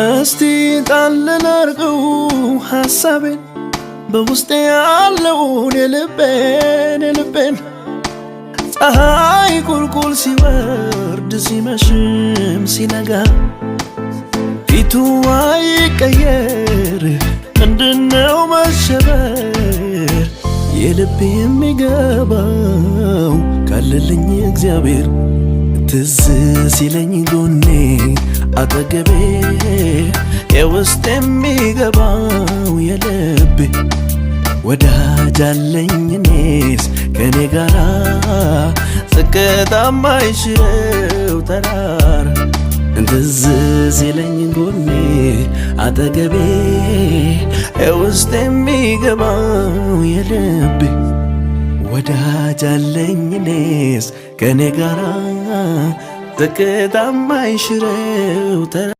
እስቲ ጣልን አርገው ሐሳቤን በውስጤ ያለውን የልቤን ፀሐይ ቁልቁል ሲወርድ ሲመሽም ሲነጋ ፊቱ አይቀየር ምንድነው መሸበር የልቤ የሚገባው ካለልኝ እግዚአብሔር ትዝ ሲለኝ ጎኔ አጠገቤ የውስጥ የሚገባው የልቤ ወዳጅ አለኝ እኔስ ከኔ ጋራ ዝቅታ የማይሽረው ተራራ ትዝ ሲለኝ ጎኔ አጠገቤ የውስጥ የሚገባው የልቤ ወዳጅ አለኝ እኔስ ከኔ ጋራ ዝቅታ የማይሽረው ተራራ